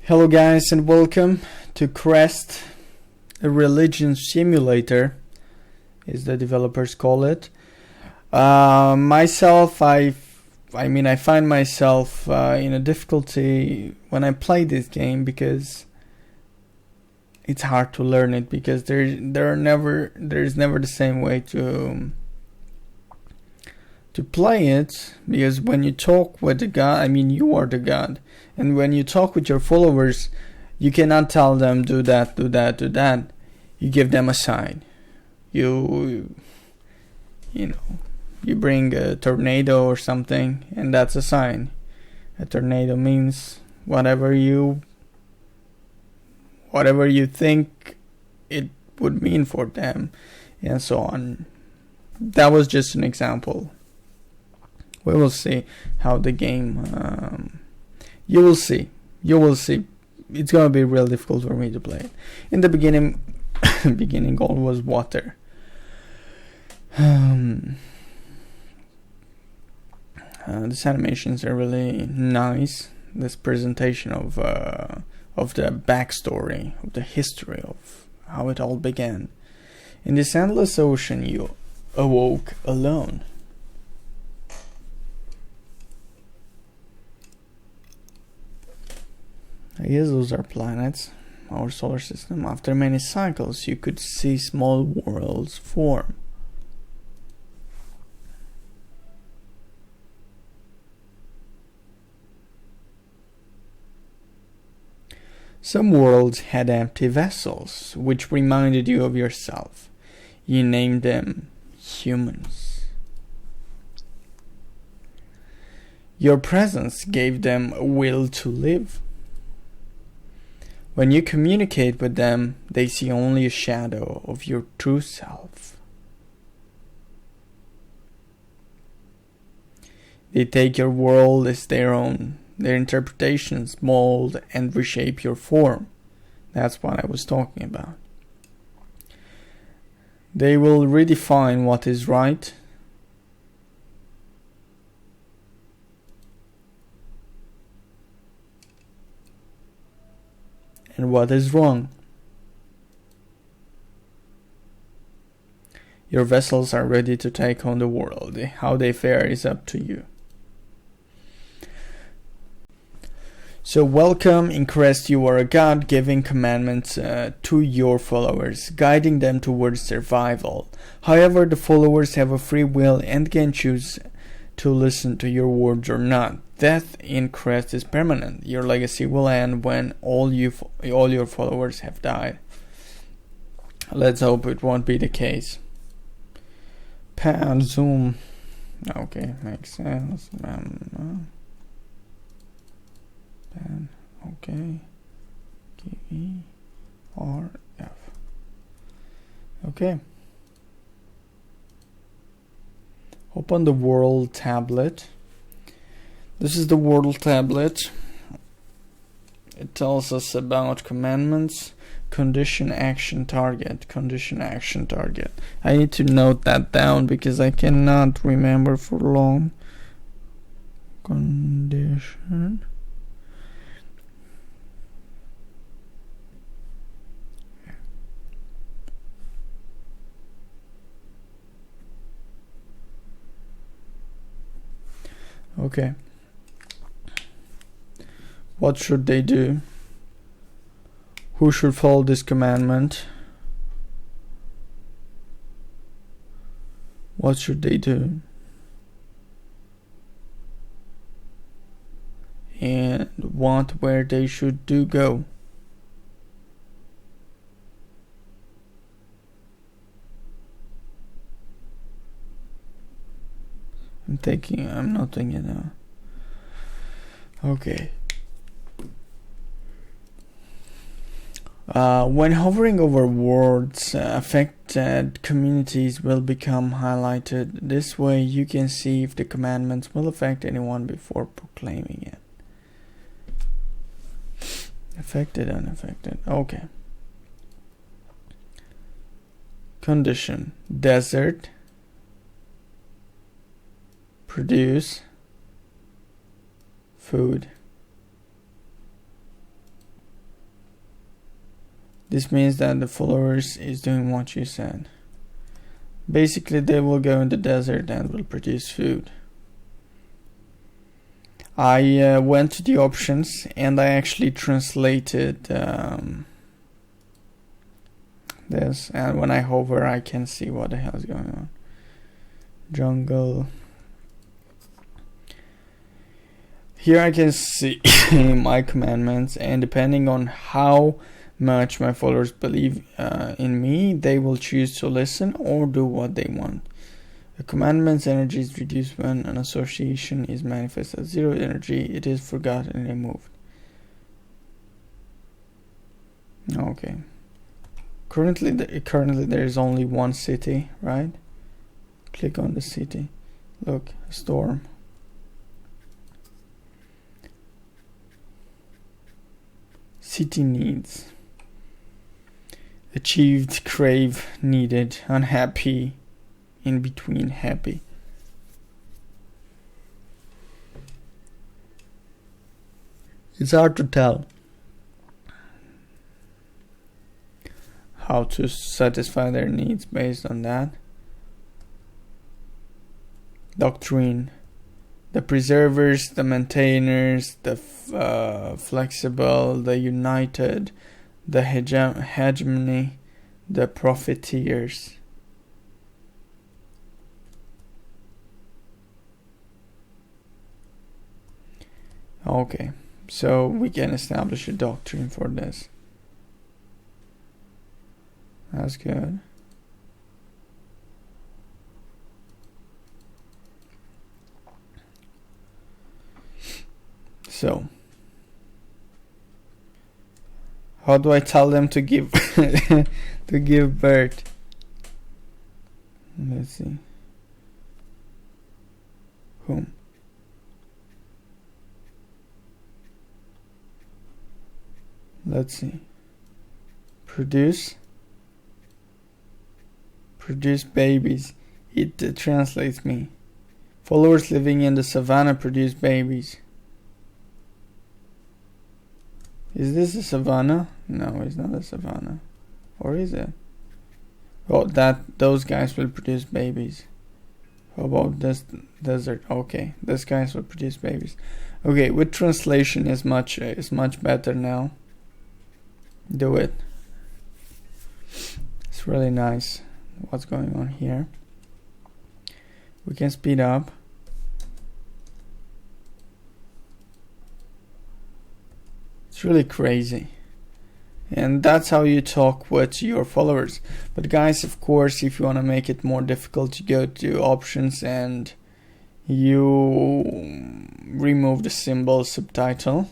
Hello guys and welcome to Crest, a religion simulator, as the developers call it. Myself, I find myself in a difficulty when I play this game because it's hard to learn it, because there's never the same way to play it, because when you talk with the God, you are the God, and when you talk with your followers, you cannot tell them do that, do that, do that. You give them a sign. You bring a tornado or something, and that's a sign. A tornado means whatever you think it would mean for them, and so on. That was just an example. We will see how the game. You will see. It's gonna be real difficult for me to play it. In the beginning, goal was water. These animations are really nice. This presentation of the backstory, of the history of how it all began. In this endless ocean, you awoke alone. I guess those are planets, our solar system. After many cycles, you could see small worlds form. Some worlds had empty vessels, which reminded you of yourself. You named them humans. Your presence gave them a will to live. When you communicate with them, they see only a shadow of your true self. They take your world as their own. Their interpretations mold and reshape your form. That's what I was talking about. They will redefine what is right and what is wrong. Your vessels are ready to take on the world. How they fare is up to you. So welcome in Crest. You are a God giving commandments to your followers, guiding them towards survival. However, the followers have a free will and can choose to listen to your words or not. Death in Crest is permanent. Your legacy will end when all your followers have died. Let's hope it won't be the case. Pan zoom. Okay, makes sense. Pan. Okay. KERF. Okay. Open the world tablet. This is the world tablet. It tells us about commandments, condition, action, target. Condition, action, target. I need to note that down because I cannot remember for long. Condition. Okay. What should they do? Who should follow this commandment? What should they do? And where they should go. I'm not thinking now. Okay. When hovering over words, affected communities will become highlighted. This way you can see if the commandments will affect anyone before proclaiming it. Affected, unaffected. Okay. Condition. Desert. Produce food. This means that the followers is doing what you said. Basically, they will go in the desert and will produce food. I went to the options and I actually translated this, and when I hover I can see what the hell is going on. Jungle. Here I can see my commandments, and depending on how much my followers believe in me, they will choose to listen or do what they want. The commandment's energy is reduced when an association is manifest at zero energy. It is forgotten and removed. Okay. Currently there is only one city, right? Click on the city. Look, storm. City needs. Achieved, crave, needed, unhappy, in between, happy. It's hard to tell how to satisfy their needs based on that. Doctrine. The preservers, the maintainers, the flexible, the united, the hegemony, the profiteers. Okay, so we can establish a doctrine for this. That's good. So, how do I tell them to give to give birth? Let's see. Whom? Let's see. Produce babies. It translates me. Followers living in the savannah produce babies. Is this a savannah? No, it's not a savannah. Or is it? Oh, those guys will produce babies. How about this desert? Okay, these guys will produce babies. Okay, with translation is much better now. Do it. It's really nice what's going on here. We can speed up. It's really crazy. And that's how you talk with your followers. But guys, of course, if you want to make it more difficult, you go to options and you remove the symbol subtitle.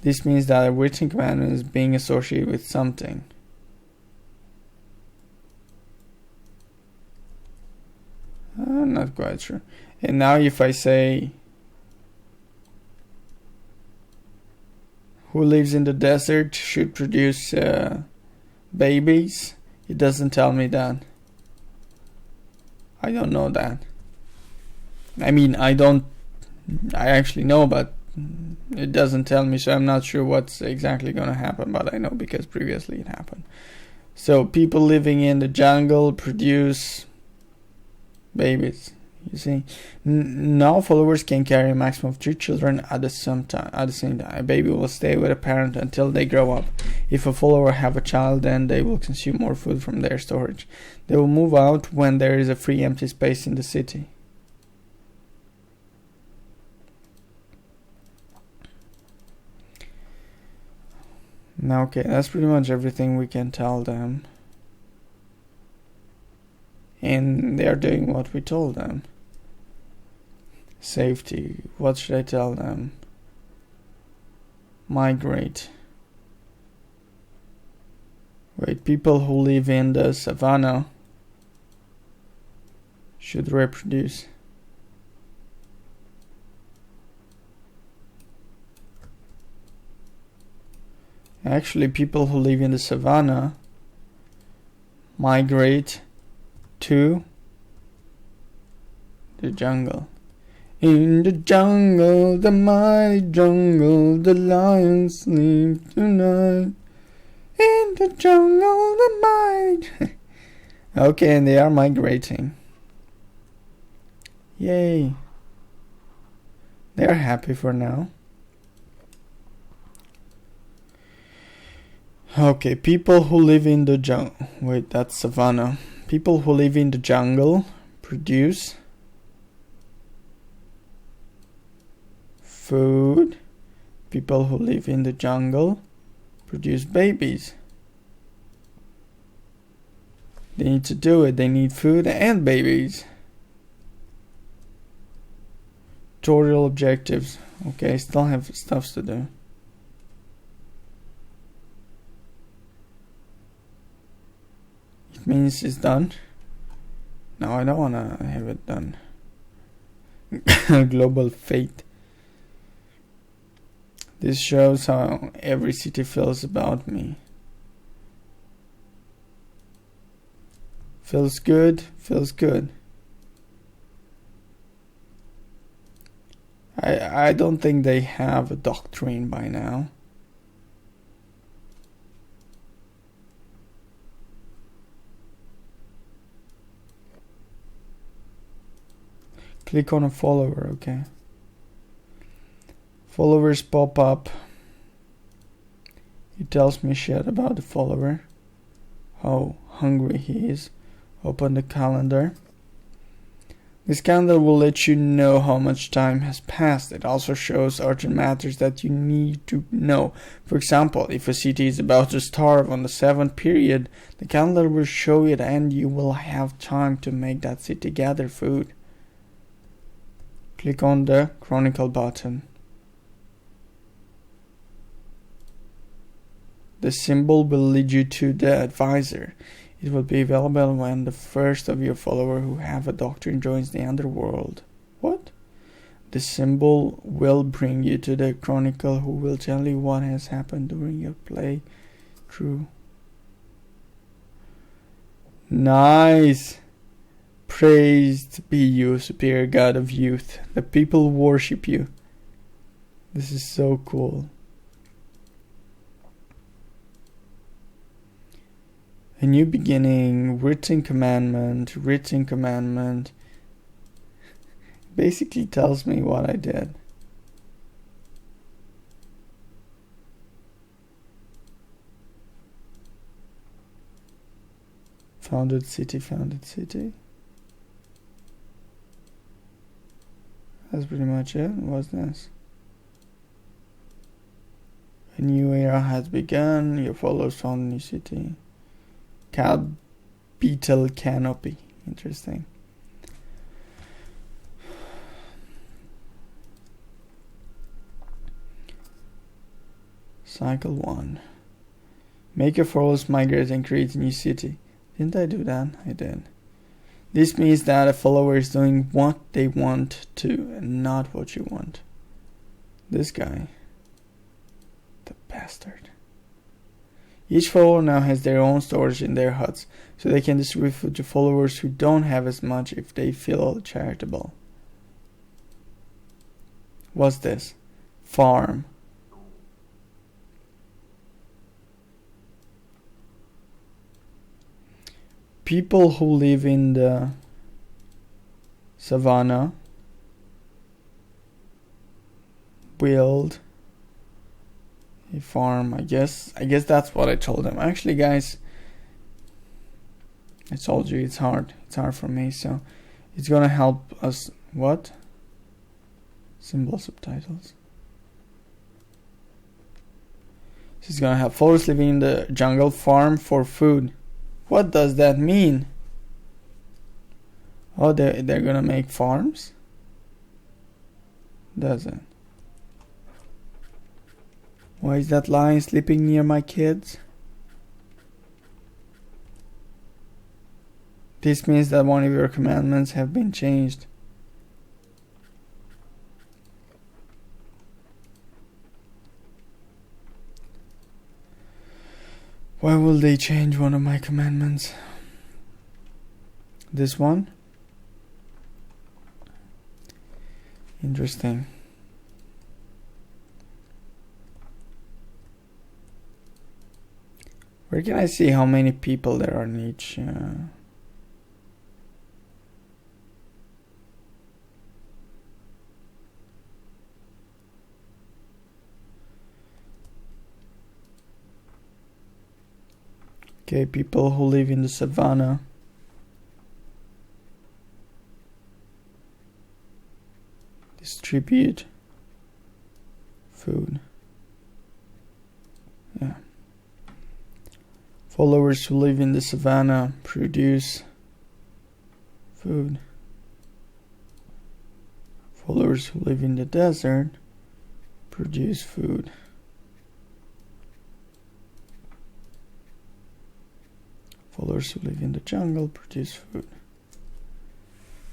This means that a written commandment is being associated with something. I'm not quite sure. And now if I say who lives in the desert should produce babies, it doesn't tell me that. I don't know that. I mean, I actually know, but it doesn't tell me, so I'm not sure what's exactly going to happen, but I know because previously it happened. So people living in the jungle produce babies. You see, now followers can carry a maximum of 3 children at the same time. A baby will stay with a parent until they grow up. If a follower have a child, then they will consume more food from their storage. They will move out when there is a free empty space in the city. Now, okay, that's pretty much everything we can tell them. And they are doing what we told them. Safety, what should I tell them? Migrate. Wait, people who live in the savannah should reproduce. Actually, people who live in the savannah migrate to the jungle. In the jungle, the mighty jungle, the lions sleep tonight. In the jungle, the mighty. Okay, and they are migrating. Yay. They are happy for now. Okay, people who live in the jungle. Wait, that's savanna. People who live in the jungle produce food. People who live in the jungle produce babies. They need to do it. They need food and babies. Tutorial objectives. Okay, still have stuff to do. It means it's done. No, I don't want to have it done. Global fate. This shows how every city feels about me. Feels good, feels good. I don't think they have a doctrine by now. Click on a follower, okay. Followers pop up. It tells me shit about the follower. How hungry he is. Open the calendar. This calendar will let you know how much time has passed. It also shows urgent matters that you need to know. For example, if a city is about to starve on the 7th period, the calendar will show it and you will have time to make that city gather food. Click on the Chronicle button. The symbol will lead you to the advisor. It will be available when the first of your followers who have a doctrine joins the underworld. What? The symbol will bring you to the Chronicle who will tell you what has happened during your playthrough. Nice! Praised be you, superior god of youth. The people worship you. This is so cool. A new beginning, written commandment. Basically tells me what I did. Founded city. That's pretty much it. What's this? A new era has begun. Your followers found a new city. Capital canopy. Interesting. Cycle 1. Make your followers migrate and create a new city. Didn't I do that? I did. This means that a follower is doing what they want to and not what you want. This guy. The bastard. Each follower now has their own storage in their huts, so they can distribute food to followers who don't have as much if they feel charitable. What's this? Farm. People who live in the savannah build a farm. I guess that's what I told them. Actually, guys, I told you it's hard for me, so it's gonna help us. What? Symbol subtitles. This is gonna help followers living in the jungle farm for food. What does that mean? Oh, they're gonna make farms? Does it? Why is that lion sleeping near my kids? This means that one of your commandments have been changed. Why will they change one of my commandments? This one? Interesting. Where can I see how many people there are in each? Okay, people who live in the savannah. Distribute food. Yeah. Followers who live in the savannah produce food. Followers who live in the desert produce food. Followers who live in the jungle produce food.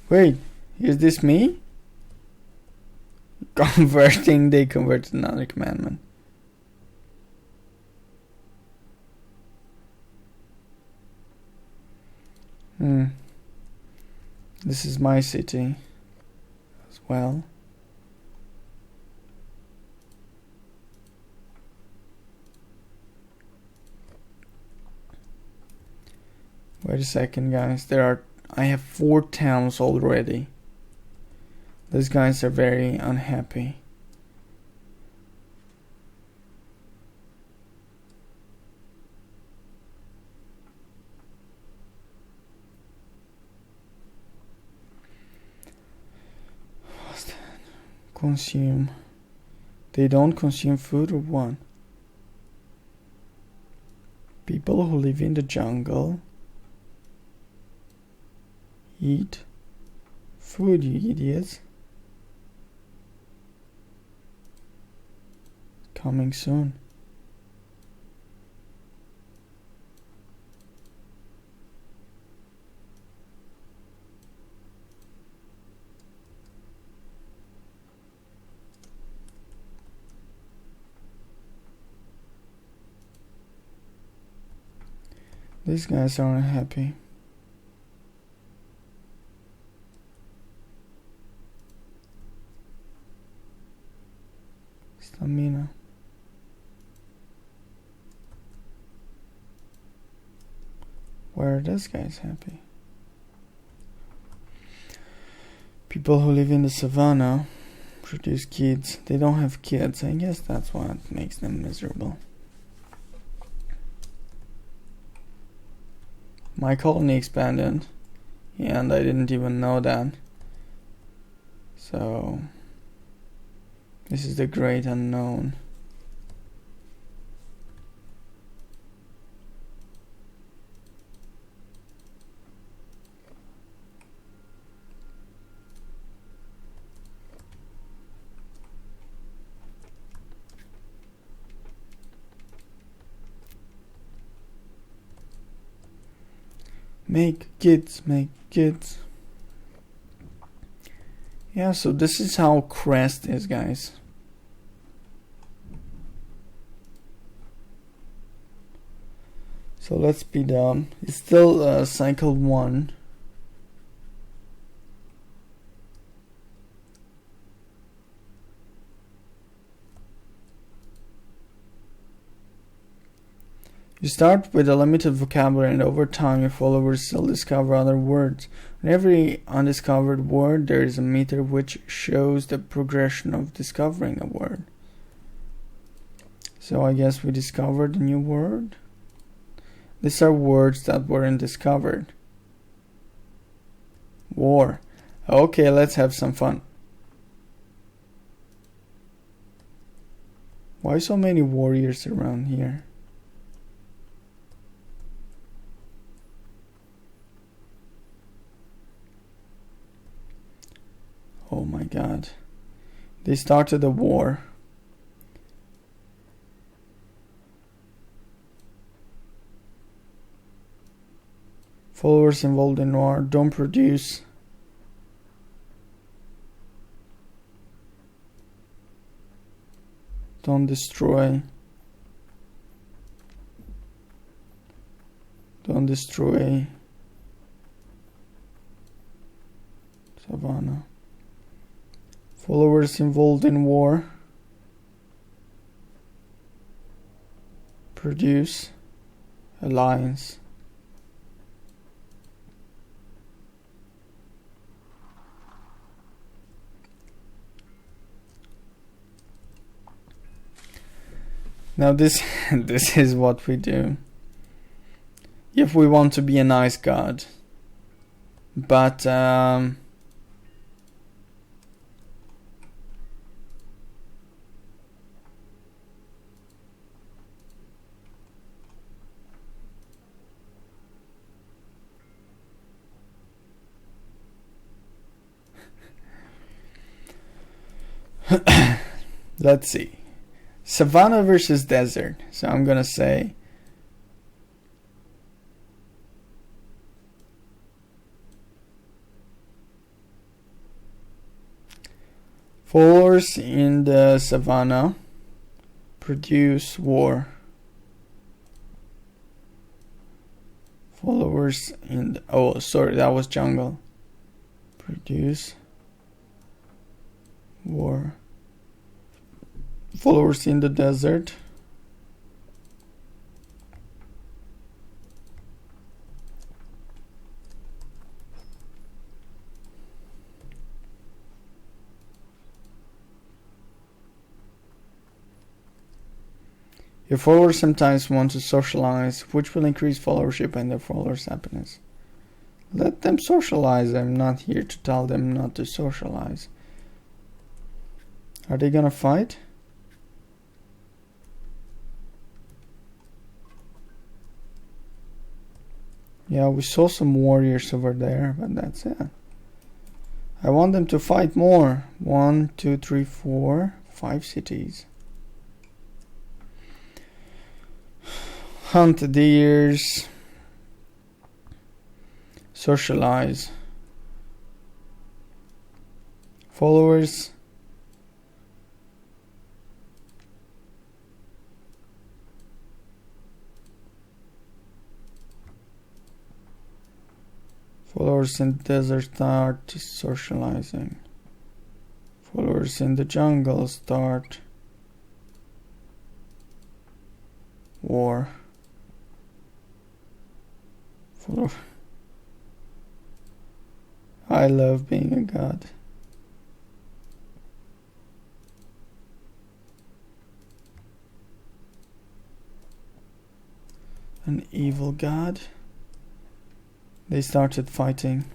Wait, is this me? They converted another commandment. This is my city as well. Wait a second, guys. I have 4 towns already. These guys are very unhappy. What's that? Consume. They don't consume food or what? People who live in the jungle eat food, you idiots. Coming soon. These guys aren't happy. Stamina. Where are those guys happy? People who live in the savannah produce kids. They don't have kids. I guess that's what makes them miserable. My colony expanded, and I didn't even know that. So this is the great unknown. Make kids, make kids. Yeah, so this is how Crest is, guys. So let's speed up. It's still cycle 1. You start with a limited vocabulary, and over time your followers still discover other words. In every undiscovered word there is a meter which shows the progression of discovering a word. So I guess we discovered a new word. These are words that weren't discovered. War. Okay, let's have some fun. Why so many warriors around here? Oh my god. They started a war. Followers involved in war don't produce. Don't destroy. Don't destroy. Savannah. Followers involved in war produce alliance. Now this is what we do if we want to be a nice god. But let's see. Savannah versus desert. So I'm gonna say followers in the savannah produce war. Followers in the, oh sorry, that was jungle. Produce war. Followers in the desert your followers sometimes want to socialize, which will increase followership and their followers' happiness. Let them socialize. I'm not here to tell them not to socialize. Are they gonna fight? Yeah, we saw some warriors over there, but that's it. I want them to fight more. 1, 2, 3, 4, 5 cities. Hunt deers. Socialize. Followers. Followers in the desert start socializing. Followers in the jungle start war. I love being a god. An evil god. They started fighting.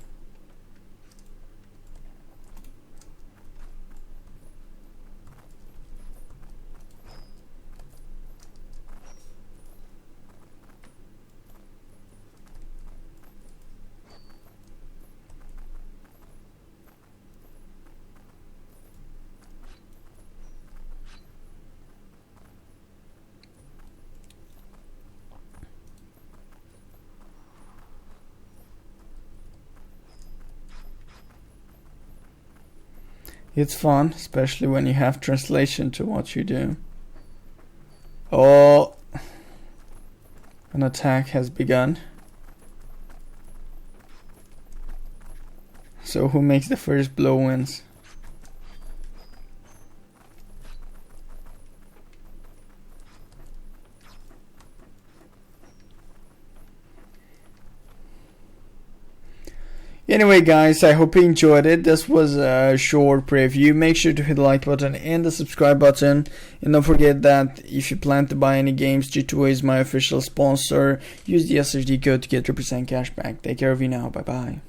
It's fun, especially when you have translation to what you do. Oh, an attack has begun. So who makes the first blow wins. Anyway guys, I hope you enjoyed it. This was a short preview. Make sure to hit the like button and the subscribe button. And don't forget that if you plan to buy any games, G2A is my official sponsor. Use the SSD code to get 3% cash back. Take care of you now. Bye bye.